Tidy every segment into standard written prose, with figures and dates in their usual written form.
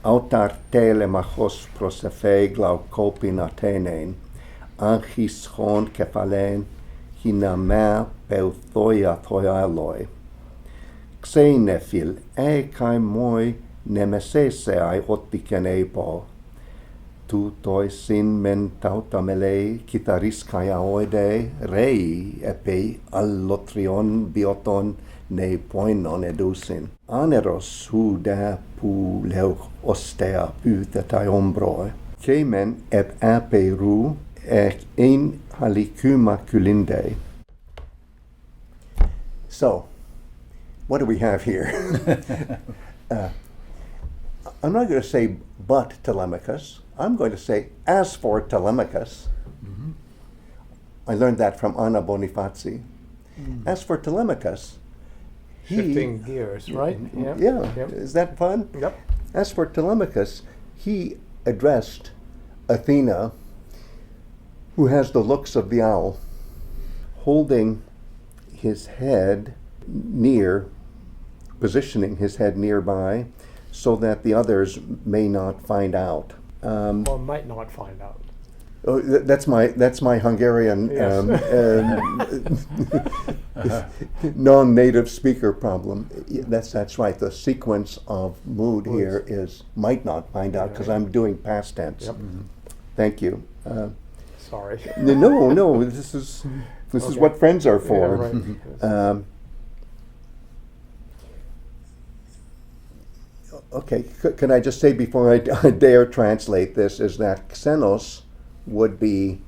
autar telemachos prosephe glaucopin Athenein, anchis chon kephalein, hinamea peuthoia thoialoi. Xenephil, kai moi nemeseseai ottiken eipo, tu toisin men tautamelei kitariskaia oide rei epi allotrion bioton ne poinon edusin. Aneros huda pu leuch ostea pyytetai ombroi. Kemen ep apeiru ek ein halikyma kylindei. So, what do we have here? I'm not going to say but Telemachus. I'm going to say as for Telemachus. Mm-hmm. I learned that from Anna Bonifazi. As for Telemachus, shifting gears, right? Yeah. Is that fun? Yep. As for Telemachus, he addressed Athena, who has the looks of the owl, holding his head near, positioning his head nearby, so that the others may not find out. Or might not find out. Oh, that's my Hungarian non-native speaker problem. That's right. The sequence of mood here is might not find out because I'm doing past tense. Yep. Mm-hmm. Thank you. Sorry. No. This is what friends are for. Yeah, right. Okay, can I just say before I dare translate this is that Xenos would be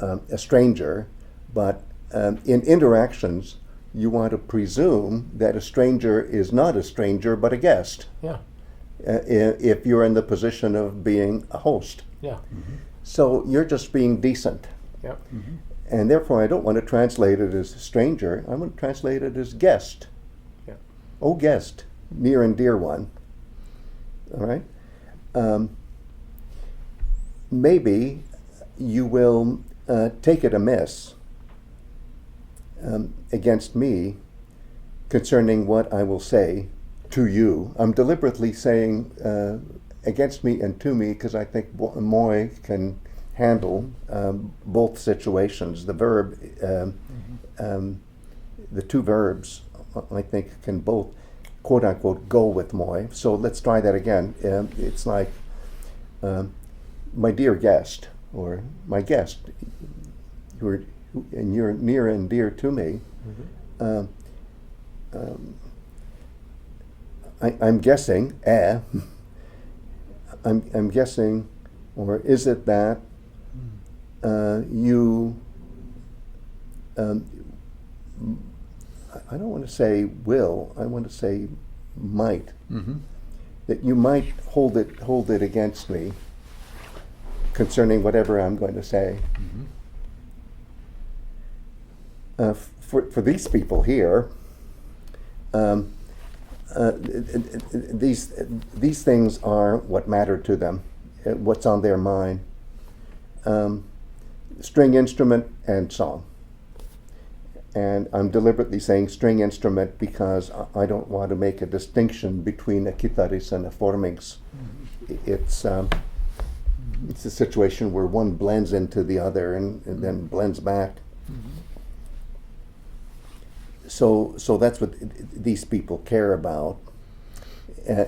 a stranger, but in interactions you want to presume that a stranger is not a stranger but a guest. Yeah. If you're in the position of being a host. Yeah. Mm-hmm. So you're just being decent. Yeah. Mm-hmm. And therefore I don't want to translate it as stranger, I want to translate it as guest. Yeah. Oh guest, near and dear one. All right. Maybe you will take it amiss against me concerning what I will say to you. I'm deliberately saying against me and to me because I think moi can handle both situations. The verb, the two verbs, I think can both quote unquote go with moi. So let's try that again. It's like my dear guest or my guest, you're near and dear to me. Mm-hmm. I'm guessing, I'm guessing, or is it that you I don't want to say will, I want to say might. Mm-hmm. That you might hold it against me concerning whatever I'm going to say. Mm-hmm. For these people here, these things are what matter to them, what's on their mind. String instrument and song. And I'm deliberately saying string instrument because I don't want to make a distinction between a kitaris and a formings. Mm-hmm. It's a situation where one blends into the other and then blends back. Mm-hmm. So that's what these people care about.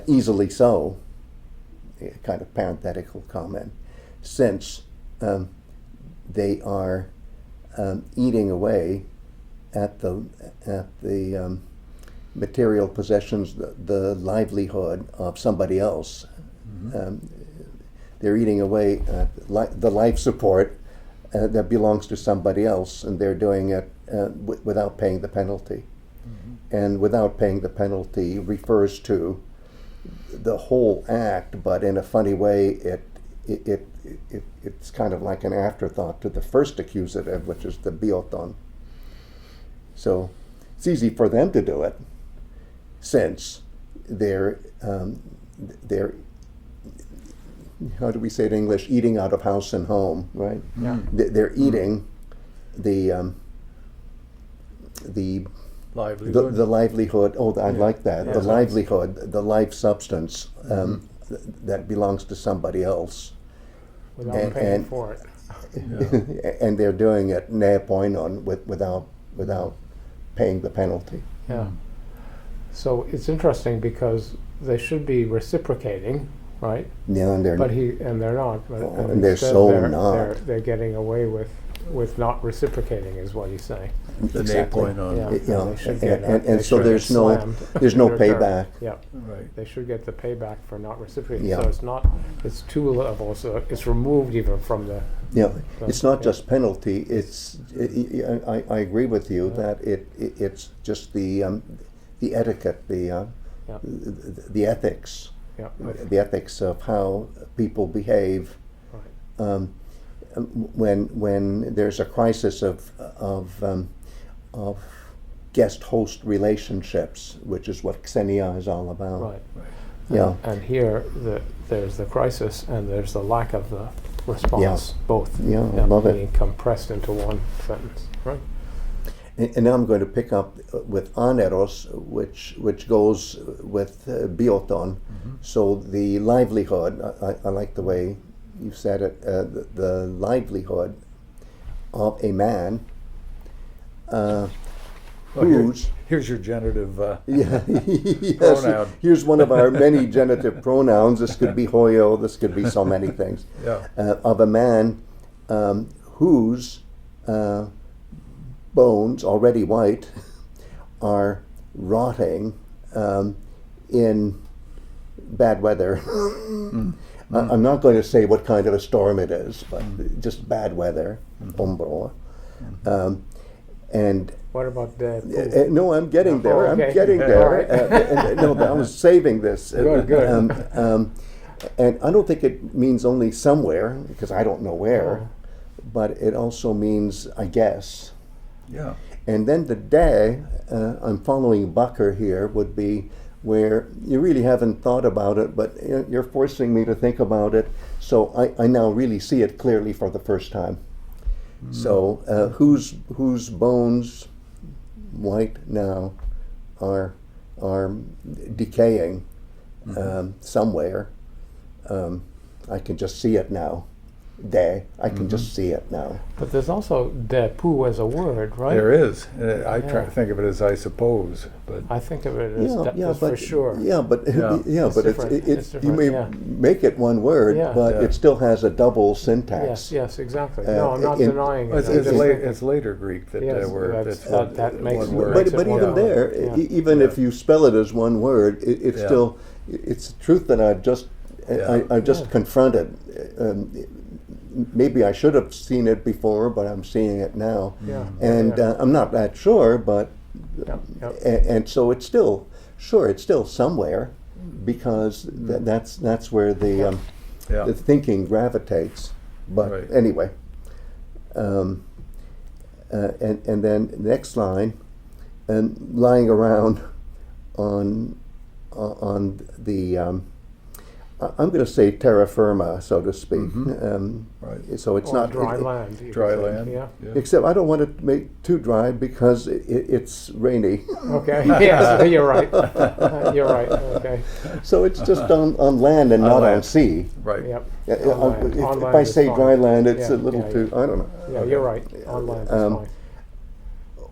Easily so, a kind of parenthetical comment, since they are eating away at the material possessions, the livelihood of somebody else. Mm-hmm. They're eating away at the life support that belongs to somebody else, and they're doing it without paying the penalty. Mm-hmm. And without paying the penalty refers to the whole act, but in a funny way, it's kind of like an afterthought to the first accusative, which is the bioton. So it's easy for them to do it, since they're how do we say it in English? Eating out of house and home, right? Yeah. They're eating the livelihood. The livelihood. Oh, I like that. Yeah, the livelihood, the life substance that belongs to somebody else, Without And- paying and- for it. and they're doing it ne poinon without paying the penalty. Yeah. So it's interesting because they should be reciprocating, right? Yeah, and they're But they're not. But, And they're instead so they're, they're getting away with not reciprocating, is what he's saying. The exactly. point on. Yeah. Yeah, They should and, get and, they so should there's get no slammed there's no in return. payback. Yeah. Right. They should get the payback for not reciprocating. Yeah. So it's not. It's two levels. It's removed even from the. Yeah, it's not Yeah. just penalty. I agree with you that it's just the etiquette, Yeah. the ethics, Yeah. the ethics of how people behave. Right. When there's a crisis of guest-host relationships, which is what Xenia is all about. Right. Yeah. And here, there's the crisis and there's the lack of the response. Both. Yeah, I love it. Being compressed into one sentence. Right. And now I'm going to pick up with aneros, which goes with bioton. So the livelihood, I like the way you said it, the livelihood of a man who's... Here's your genitive Yeah, yes, pronoun. here's one of our many genitive pronouns. This could be hoyo, this could be so many things. Yeah. Of a man whose bones, already white, are rotting in bad weather. I'm not going to say what kind of a storm it is, but just bad weather, ombro. And What about the no, I'm getting there. Oh, okay. I'm getting All there. right. No, but I was saving this. Good. And I don't think it means only somewhere, because I don't know where, but it also means, I guess. Yeah. And then the day, I'm following Bucker here, would be where you really haven't thought about it, but you're forcing me to think about it, so I now really see it clearly for the first time. So whose bones, white now, are decaying somewhere. I can just see it now. I can just see it now. But there's also depu as a word, right? There is. I try Yeah. to think of it as I suppose, but I think of it as for sure. Yeah, but Yeah. but it's different. It's you may different, make it one word, Yeah. but Yeah. it still has a double syntax. Yes, exactly. No, I'm not in- denying it. it's, I'm it's, just late, thinking- it's later Greek that Yes, that's that makes one it- word. makes But one even word. there, Yeah. even Yeah. if you spell it as one word, it's Yeah. still it's the truth that I've just Yeah. I've just Yeah. confronted. Maybe I should have seen it before, but I'm seeing it now. Yeah. And yeah. I'm not that sure, but Yeah, yeah. and so it's still it's still somewhere, because that's where Yeah. the thinking gravitates. But Right. anyway, and then next line, and lying around on the I'm going to say terra firma, so to speak. Right. So it's Or not dry land. you could Dry say. land. Yeah. Except I don't want to make too dry because it's rainy. Okay. Yes, you're right. You're right. Okay. So it's just on land and not on land. sea. Right. Yep. Yeah, On land. if On if land I is say fine. dry land, it's Yeah, a little yeah, too, I don't know. Yeah, you're right. On land is Um, fine.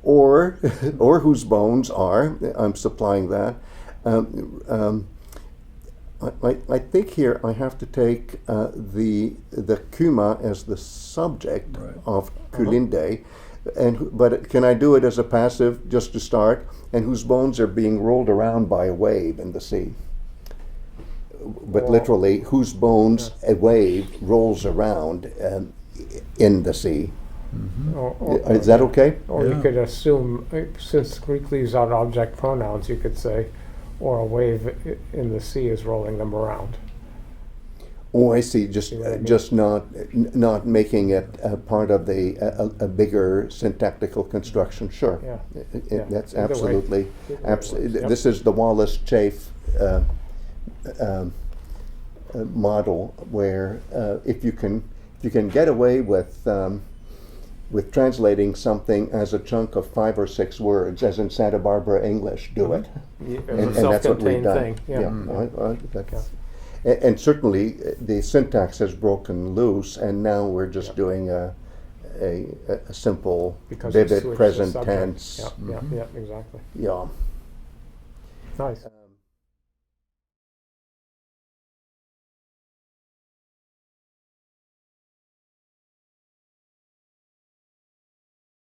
Or whose bones are, I'm supplying that. I think here I have to take the kuma as the subject Right. of kulinde, but can I do it as a passive just to start? And whose bones are being rolled around by a wave in the sea. But Or- literally, whose bones a wave rolls around in the sea. Is that okay? Or you Yeah. could assume, since Greek leaves out object pronouns, you could say, or a wave in the sea is rolling them around. Oh, I see. Just See what I mean? just not making it part of a bigger syntactical construction. Sure, Yeah. That's Either way. absolutely. Either way works, yep. This is the Wallace-Chafe model, where if you can get away with translating something as a chunk of 5 or 6 words, as in Santa Barbara English, do it. As a And that's what we've self-contained done. thing. Yeah. that's- And certainly the syntax has broken loose, and now we're just Yep. doing a simple Because we vivid switched the present subject. tense. Yeah, yeah, yeah, exactly. Yeah. Nice.